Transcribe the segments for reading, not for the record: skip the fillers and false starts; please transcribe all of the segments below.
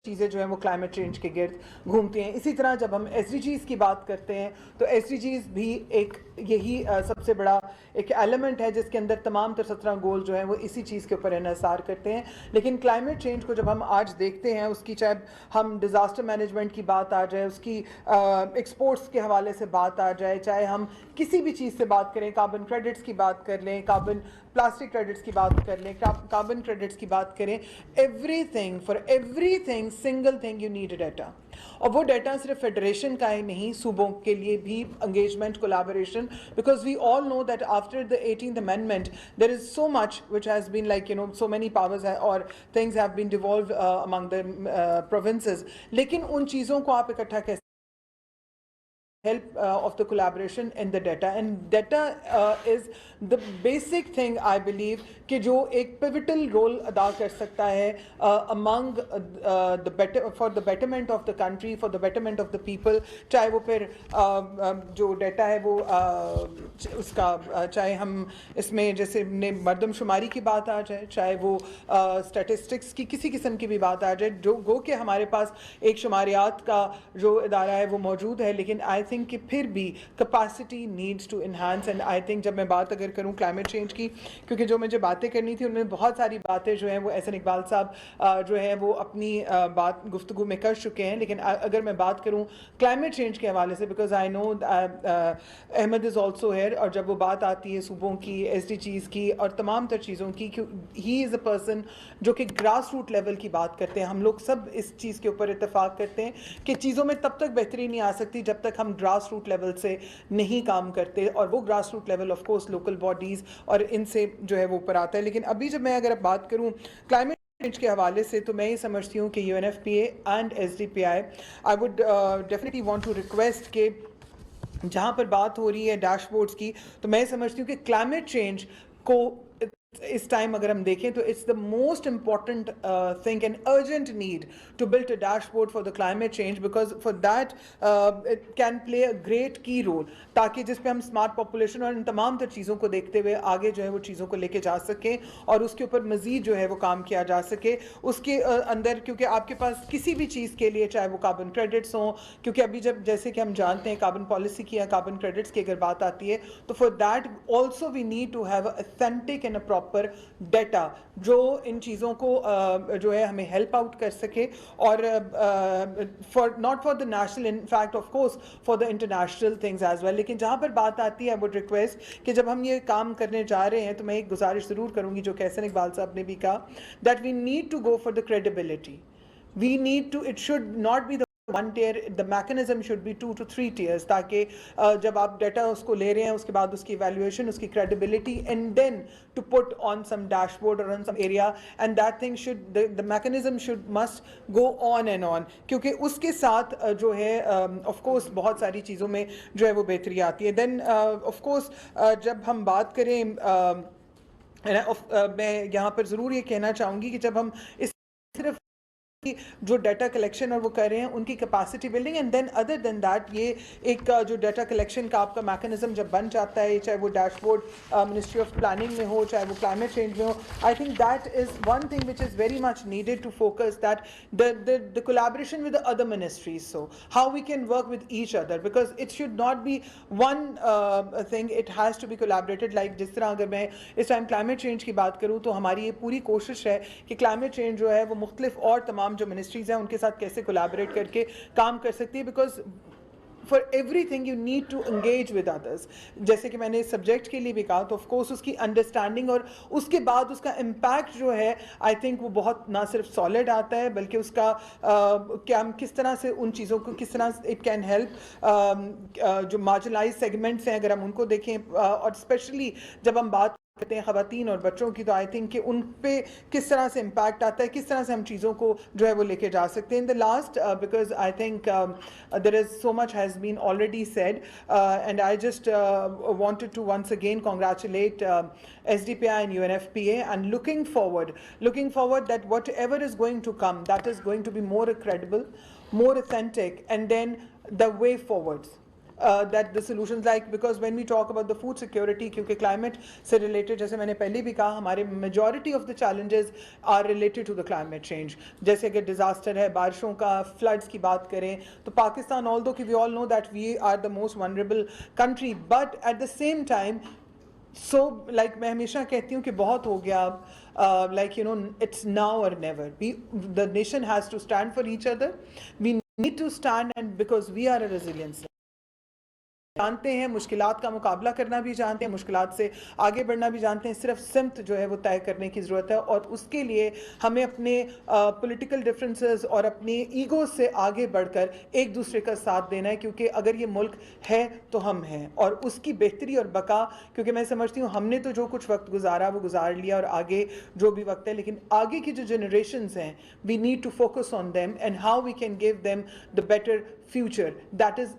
चीज़ें जो हैं वो क्लाइमेट चेंज के गिर्द घूमती हैं। इसी तरह जब हम एसडीजीज़ की बात करते हैं तो एसडीजीज़ भी एक यही सबसे बड़ा एक एलिमेंट है जिसके अंदर तमाम तर 17 गोल जो हैं वो इसी चीज़ के ऊपर इन्हिसार करते हैं। लेकिन क्लाइमेट चेंज को जब हम आज देखते हैं, उसकी चाहे हम डिज़ास्टर मैनेजमेंट की बात आ जाए, उसकी एक्सपोर्ट्स के हवाले से बात आ जाए, चाहे हम किसी भी चीज़ से बात करें, कार्बन क्रेडिट्स की बात कर लें, प्लास्टिक क्रेडिट्स की बात कर लें, कार्बन क्रेडिट्स की बात करें, everything for everything single thing you need data. और वो डाटा सिर्फ फेडरेशन का ही नहीं, सूबों के लिए भी engagement, collaboration, because we all know that after the 18th amendment there is so much which has been like so many powers or things have been devolved among the provinces. लेकिन उन चीज़ों को आप इकट्ठा कैसे help of the collaboration in the data, and data is the basic thing I believe कि जो एक pivotal role अदा कर सकता है among the better for the betterment of the country, for the betterment of the people, चाहे वो फिर जो data है वो उसका चाहे हम इसमें जैसे मर्दमशुमारी की बात आ जाए, चाहे वो statistics की किसी किस्म की भी बात आ जाए, जो गो के हमारे पास एक शुमारियात का जो इदारा है वो मौजूद है, लेकिन आई थिंक कि फिर भी capacity needs to enhance. And I think जब मैं बात अगर करूं क्लाइमेट चेंज की, क्योंकि जो मुझे बातें करनी थी उनमें बहुत सारी बातें जो हैं वो एहसन इकबाल साहब जो है वो अपनी बात गुफ्तगू में कर चुके हैं, लेकिन अगर मैं बात करूं क्लाइमेट चेंज के हवाले से, because I know Ahmad is also here, और जब वो बात आती है सूबों की, SDGs की और तमाम तर चीज़ों की, ही इज़ अ पर्सन जो कि ग्रास रूट लेवल की बात करते हैं। हम लोग सब इस चीज़ के ऊपर इत्तेफाक करते हैं कि चीज़ों में तब तक बेहतरी नहीं आ सकती जब तक हम ग्रास रूट लेवल से नहीं काम करते, और वो grass root level of course local bodies और इनसे जो है वो ऊपर आता है। लेकिन अभी जब मैं अगर बात करूँ क्लाइमेट चेंज के हवाले से, तो मैं ये समझती हूँ कि UNFPA and SDPI I would definitely want to request के जहाँ पर बात हो रही है डैशबोर्ड्स की, तो मैं समझती हूँ कि क्लाइमेट चेंज को इस टाइम अगर हम देखें तो it's the most important thing and urgent need to build a dashboard for the climate change, because for that it can play a great key role, ताकि जिस पे हम स्मार्ट पॉपुलेशन और इन तमाम तर चीज़ों को देखते हुए आगे जो है वो चीज़ों को लेके जा सकें और उसके ऊपर मज़ीद जो है वो काम किया जा सके उसके अंदर। क्योंकि आपके पास किसी भी चीज़ के लिए, चाहे वो कार्बन क्रेडिट्स हों, क्योंकि अभी जब जैसे कि हम जानते हैं कार्बन पॉलिसी की या कार्बन क्रेडिट्स की अगर बात आती है, तो for that also we need to have authentic and proper data जो इन चीज़ों को जो है हमें हेल्प आउट कर सके, और for not for the national, in fact of course for the international things as well. लेकिन जहाँ पर बात आती है, आई वुड रिक्वेस्ट कि जब हम ये काम करने जा रहे हैं तो मैं एक गुजारिश ज़रूर करूँगी जो एहसन इकबाल साहब ने भी कहा, that we need to go for the credibility. We need to, it should not be one tier, the mechanism should be 2 to 3 tiers, ताकि जब आप डाटा उसको ले रहे हैं उसके बाद उसकी इवैल्यूएशन, उसकी credibility, and then to put on some dashboard और on some area, and that thing should, the mechanism should must go on and on, क्योंकि उसके साथ जो है ऑफ कोर्स बहुत सारी चीज़ों में जो है वो बेहतरी आती है। देन ऑफ कोर्स जब हम बात करें मैं यहाँ पर ज़रूर ये कहना चाहूँगी कि जब हम इस सिर्फ जो डाटा कलेक्शन और वो कर रहे हैं उनकी capacity building, and then other than that ये एक जो डाटा कलेक्शन का आपका मैकेनिज्म जब बन जाता है, चाहे वो डैशबोर्ड मिनिस्ट्री ऑफ प्लानिंग में हो, चाहे वो क्लाइमेट चेंज में हो, I think that is one thing which is very much needed to focus that the collaboration with the other ministries, so how we can work with each other, because it should not be one thing, it has to be collaborated. Like जिस तरह अगर मैं इस time climate change की बात करूँ तो हमारी ये पूरी कोशिश है कि क्लाइमेट चेंज जो है वो मुख्तलिफ और तमाम जो मिनिस्ट्रीज हैं उनके साथ कैसे कोलैबोरेट करके काम कर सकती है, because for everything you need to engage with others. जैसे कि मैंने इस सब्जेक्ट के लिए भी कहा, तो ऑफकोर्स उसकी अंडरस्टैंडिंग और उसके बाद उसका इम्पैक्ट जो है आई थिंक वो बहुत ना सिर्फ सॉलिड आता है, बल्कि उसका क्या हम किस तरह से उन चीज़ों को किस तरह इट कैन हेल्प जो मार्जिनलाइज सेगमेंट्स हैं अगर हम उनको देखें, और स्पेशली जब हम बात करते हैं ख़वातीन और बच्चों की, तो आई थिंक कि उन पे किस तरह से इम्पैक्ट आता है, किस तरह से हम चीज़ों को जो है वो लेके जा सकते हैं। In the last, because I think there is so much has been already said, and I just wanted to once again congratulate SDPI and UNFPA, and looking forward that whatever is going to come, that is going to be more credible, more authentic, and then the way forwards. that the solutions, like, because when we talk about the food security, क्योंकि climate से related, जैसे मैंने पहले भी कहा, हमारे majority of the challenges are related to the climate change. जैसे अगर disaster है, बारिशों का, floods की बात करें, तो पाकिस्तान, although कि we all know that we are the most vulnerable country, but at the same time, so like मैं हमेशा कहती हूँ कि बहुत हो गया, like you know, it's now or never. The nation has to stand for each other. We need to stand, and because we are a resilient, जानते हैं, मुश्किलात का मुकाबला करना भी जानते हैं, मुश्किलात से आगे बढ़ना भी जानते हैं, सिर्फ सिमत जो है वो तय करने की ज़रूरत है, और उसके लिए हमें अपने पॉलिटिकल डिफरेंसेस और अपनी ईगो से आगे बढ़कर एक दूसरे का साथ देना है, क्योंकि अगर ये मुल्क है तो हम हैं, और उसकी बेहतरी और बका, क्योंकि मैं समझती हूँ हमने तो जो कुछ वक्त गुजारा वो गुजार लिया, और आगे जो भी वक्त है, लेकिन आगे की जो जनरेशन्स हैं, we need to focus on them and how we can give them the better future. That is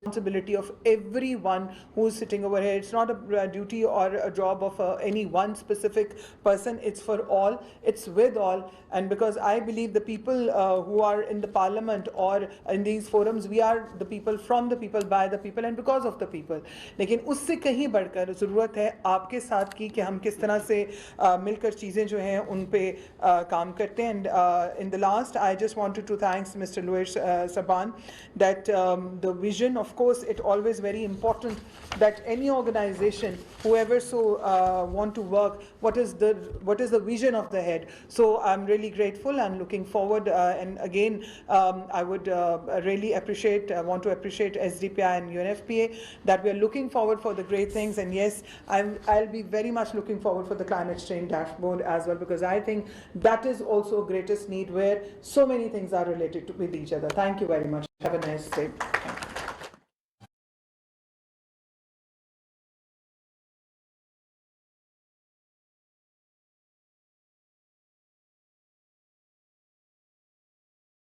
responsibility of everyone who is sitting over here. It's not a duty or a job of any one specific person. It's for all. It's with all. And because I believe the people who are in the parliament or in these forums, we are the people, from the people, by the people, and because of the people. लेकिन उससे कहीं बढ़कर ज़रूरत है आपके साथ की, कि हम किस तरह से मिलकर चीज़ें जो हैं उन पे काम करते हैं. And in the last, I just wanted to thank Mr. Louis Saban that the vision, of course, it always very important that any organization, whoever want to work, what is the vision of the head. So I'm really grateful and looking forward, and again I would really want to appreciate SDPI and UNFPA that we are looking forward for the great things. And yes, I'll be very much looking forward for the climate change dashboard as well, because I think that is also greatest need, where so many things are related with each other. Thank you very much. Have a nice day.